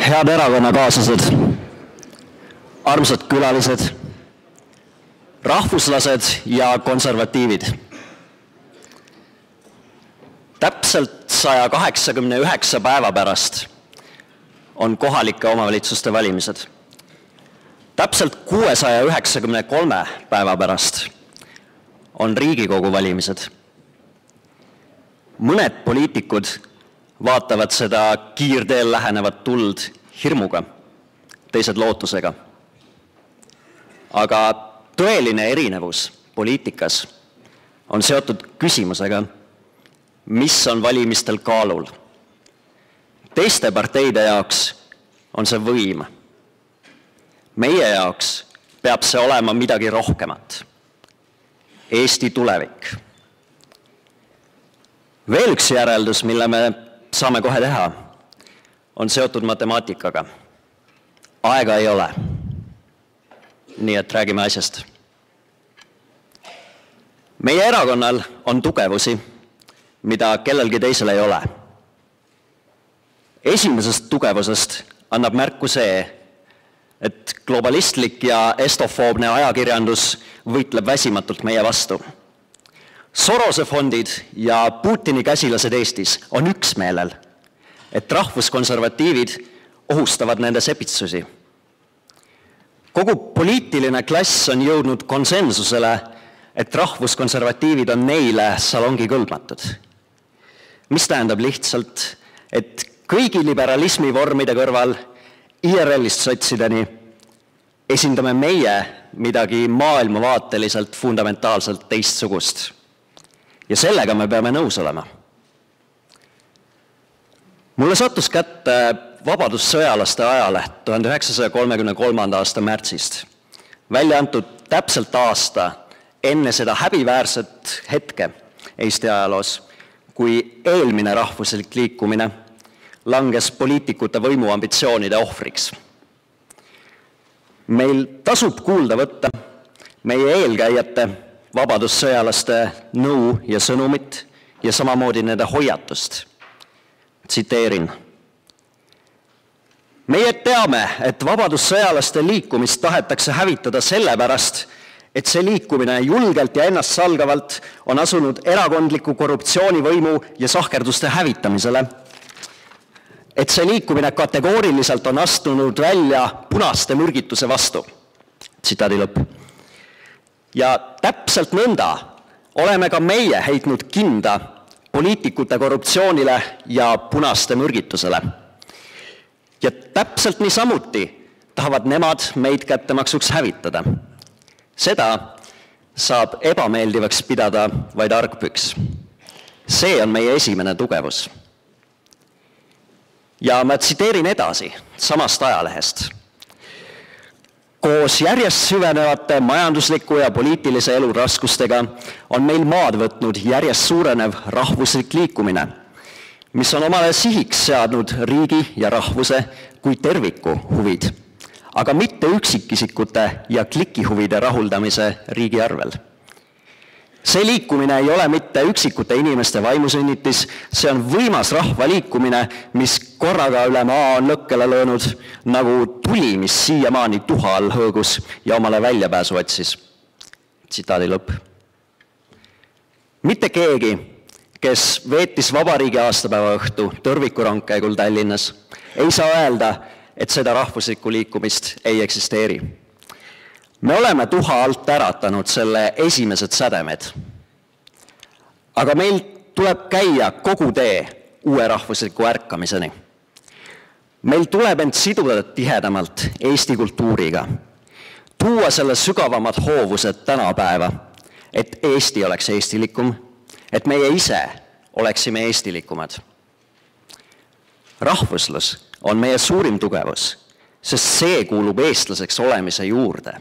Head erakonnakaaslased, armsad külalised, rahvuslased ja konservatiivid. Täpselt 189 päeva pärast on kohalike omavalitsuste valimised. Täpselt 693 päeva pärast on Riigikogu valimised. Mõned poliitikud vaatavad seda kiirteel lähenevat tuld hirmuga, teised lootusega. Aga tõeline erinevus poliitikas on seotud küsimusega, mis on valimistel kaalul. Teiste parteide jaoks on see võim. Meie jaoks peab see olema midagi rohkemat. Eesti tulevik. Veel üks järeldus, mille me saame kohe teha, on seotud matemaatikaga. Aega ei ole. Nii et räägime asjast. Meie erakonnal on tugevusi, mida kellelgi teisel ei ole. Esimesest tugevusest annab märku see, et globalistlik ja estofoobne ajakirjandus võitleb väsimatult meie vastu. Sorose fondid ja Putini käsilased Eestis on üksmeelel, et rahvuskonservatiivid ohustavad nende sepitsusi. Kogu poliitiline klass on jõudnud konsensusele, et rahvuskonservatiivid on neile salongi kõlbmatud. Mis tähendab lihtsalt, et kõigi liberalismi vormide kõrval IRL-ist sotsideni esindame meie midagi maailmavaateliselt fundamentaalselt teistsugust. Ja sellega me peame nõus olema. Mulle sattus kätte vabadussõjalaste ajaleht 1933. aasta märtsist, välja antud täpselt aasta enne seda häbiväärset hetke Eesti ajaloos, kui eelmine rahvuslik liikumine langes poliitikute võimuambitsioonide ohvriks. Meil tasub kuulda võtta meie eelkäijate vabadussõjalaste nõu ja sõnumit ja samamoodi nende hoiatust. Tsiteerin. Meie teame, et vabadussõjalaste liikumist tahetakse hävitada sellepärast, et see liikumine julgelt ja ennast salgavalt on asunud erakondliku korruptsioonivõimu ja sahkerduste hävitamisele. Et see liikumine kategooriliselt on astunud välja punaste mürgituse vastu. Tsitaadi lõpp. Ja täpselt nõnda oleme ka meie heitnud kinda poliitikute korruptsioonile ja punaste mürgitusele. Ja täpselt niisamuti tahavad nemad meid kättemaksuks hävitada. Seda saab ebameeldivaks pidada vaid argpüks. See on meie esimene tugevus. Ja ma tsiteerin edasi samast ajalehest. Koos järjest süvenevate majandusliku ja poliitilise elu raskustega on meil maad võtnud järjest suurenev rahvuslik liikumine, mis on omale sihiks seadnud riigi ja rahvuse kui terviku huvid, aga mitte üksikisikute ja klikihuvide rahuldamise riigi arvel. See liikumine ei ole mitte üksikute inimeste vaimusünnitis, see on võimas rahva liikumine, mis korraga üle maa on lõkkele löönud, nagu tuli, mis siiamaani tuha all hõõgus ja omale väljapääsu otsis. Tsitaadi lõpp. Mitte keegi, kes veetis vabariigi aastapäeva õhtu tõrvikurongkäigul Tallinnas, ei saa öelda, et seda rahvuslikku liikumist ei eksisteeri. Me oleme tuha alt äratanud selle esimesed sädemed. Aga meil tuleb käia kogu tee uue rahvusliku ärkamiseni. Meil tuleb end siduda tihedamalt Eesti kultuuriga, tuua selle sügavamad hoovused tänapäeva, et Eesti oleks eestilikum, et meie ise oleksime eestilikumad. Rahvuslus on meie suurim tugevus, sest see kuulub eestlaseks olemise juurde,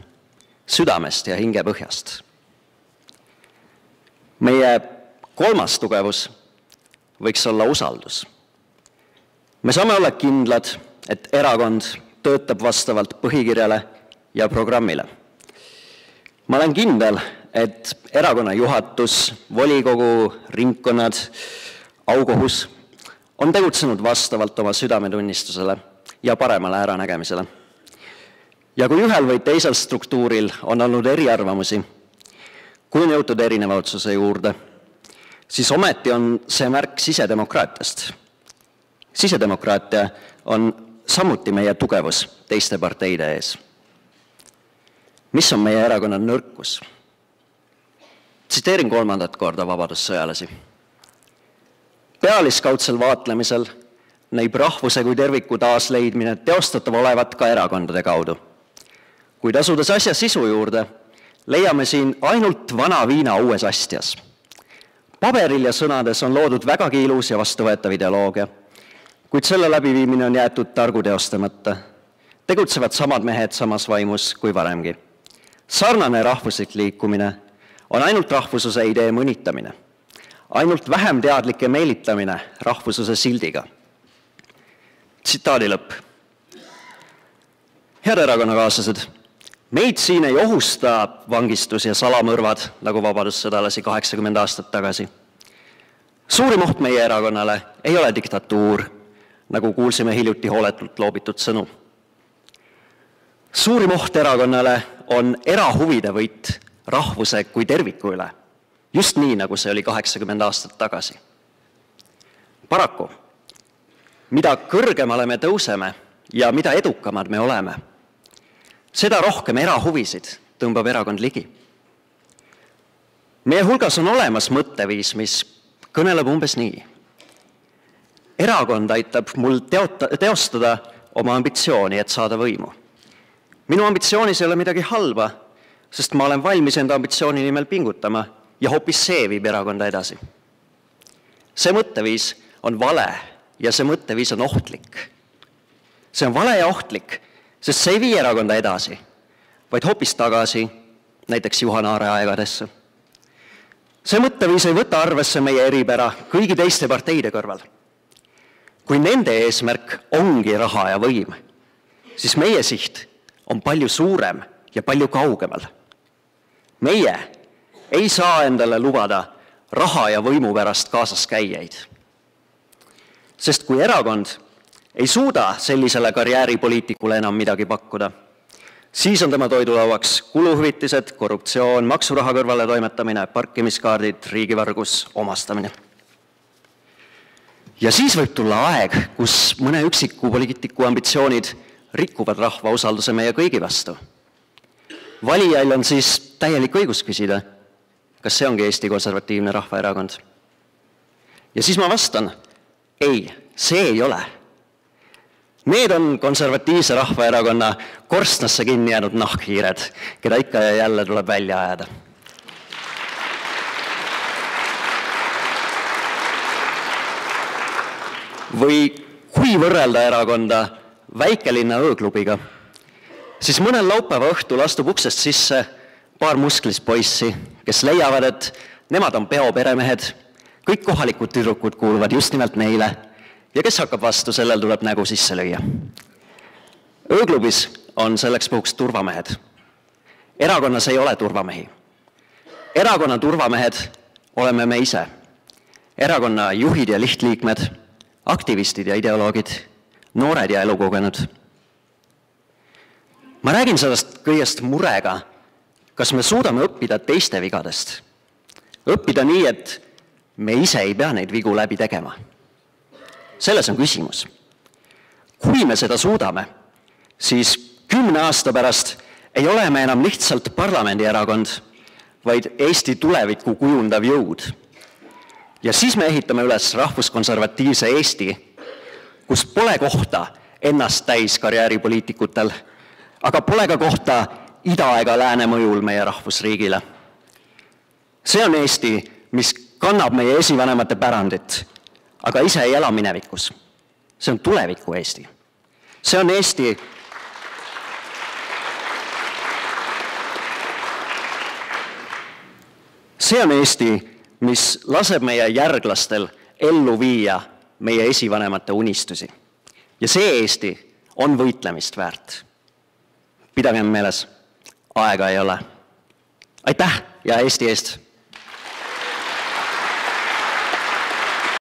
südamest ja hingepõhjast. Meie kolmas tugevus võiks olla usaldus. Me saame olla kindlad, et erakond töötab vastavalt põhikirjale ja programmile. Ma olen kindel, et erakonna juhatus, volikogu, ringkonnad, aukohus on tegutsenud vastavalt oma südametunnistusele ja paremale äranägemisele. Ja kui ühel või teisel struktuuril on olnud eriarvamusi, kui on jõutud erineva otsuse juurde, siis ometi on see märk sisedemokraatiast. Sisedemokraatia on samuti meie tugevus teiste parteide ees. Mis on meie erakonna nõrkus? Tsiteerin 3. korda vabadussõjalasi. Pealiskaudsel vaatlemisel näib rahvuse kui terviku taasleidmine teostatav olevat ka erakondade kaudu. Kuid asudes asja sisu juurde, leiame siin ainult vana viina uues astjas. Paberil ja sõnades on loodud vägagi ilus ja vastuvõetav ideoloogia, kuid selle läbiviimine on jäetud targu teostamata. Tegutsevad samad mehed samas vaimus kui varemgi. Sarnane rahvuslik liikumine on ainult rahvususe idee mõnitamine, ainult vähem teadlike meelitamine rahvususe sildiga. Tsitaadi lõpp. Head erakonnakaaslased, meid siin ei ohusta vangistus ja salamõrvad, nagu vabadussõdalasi 80 aastat tagasi. Suurim oht meie erakonnale ei ole diktatuur, nagu kuulsime hiljuti hooletult loobitud sõnu. Suurim oht erakonnale on erahuvide võit rahvuse kui terviku üle, just nii, nagu see oli 80 aastat tagasi. Paraku, mida kõrgemale me tõuseme ja mida edukamad me oleme, seda rohkem erahuvisid tõmbab erakond ligi. Meie hulgas on olemas mõtteviis, mis kõneleb umbes nii. Erakond aitab mul teostada oma ambitsiooni, et saada võimu. Minu ambitsioonis ei ole midagi halba, sest ma olen valmis enda ambitsiooni nimel pingutama ja hoopis see viib erakonda edasi. See mõtteviis on vale ja see mõtteviis on ohtlik. See on vale ja ohtlik, sest see ei vii erakonda edasi, vaid hoopis tagasi, näiteks Juhan Aare aegadesse. See mõtteviis ei võta arvesse meie eripära kõigi teiste parteide kõrval. Kui nende eesmärk ongi raha ja võim, siis meie siht on palju suurem ja palju kaugemal. Meie ei saa endale lubada raha ja võimu pärast kaasas käijaid. Sest kui erakond ei suuda sellisele karjääripoliitikule enam midagi pakkuda, siis on tema toidulauaks kuluhüvitised, korruptsioon, maksuraha kõrvale toimetamine, parkimiskaardid, riigivargus, omastamine. Ja siis võib tulla aeg, kus mõne üksiku poliitiku ambitsioonid rikuvad rahva usalduse meie kõigi vastu. Valijail on siis täielik õigus küsida, kas see ongi Eesti Konservatiivne Rahvaerakond. Ja siis ma vastan, ei, see ei ole. Need on Konservatiivse Rahvaerakonna korstnasse kinni jäänud nahkhiired, keda ikka ja jälle tuleb välja ajada. Või kui võrrelda erakonda väikelinna ööklubiga, siis mõnel laupäeva õhtul astub uksest sisse paar musklist poissi, kes leiavad, et nemad on peoperemehed, kõik kohalikud tüdrukud kuuluvad just nimelt neile ja kes hakkab vastu, sellel tuleb nägu sisse lüüa. Ööklubis on selleks puhuks turvamehed. Erakonnas ei ole turvamehi. Erakonna turvamehed oleme me ise. Erakonna juhid ja lihtliikmed, aktivistid ja ideoloogid, noored ja elukogenud. Ma räägin sellest kõigest murega, kas me suudame õppida teiste vigadest. Õppida nii, et me ise ei pea neid vigu läbi tegema. Selles on küsimus. Kui me seda suudame, siis 10 aasta pärast ei ole me enam lihtsalt parlamendierakond, vaid Eesti tulevikku kujundav jõud. Ja siis me ehitame üles rahvuskonservatiivse Eesti, kus pole kohta ennast täis karjääripoliitikutel, aga pole ka kohta ida ega lääne mõjul meie rahvusriigile. See on Eesti, mis kannab meie esivanemate pärandit, aga ise ei ela minevikus. See on tuleviku Eesti. See on Eesti, mis laseb meie järglastel ellu viia meie esivanemate unistusi. Ja see Eesti on võitlemist väärt. Pidagem meeles, aega ei ole. Aitäh ja Eesti eest!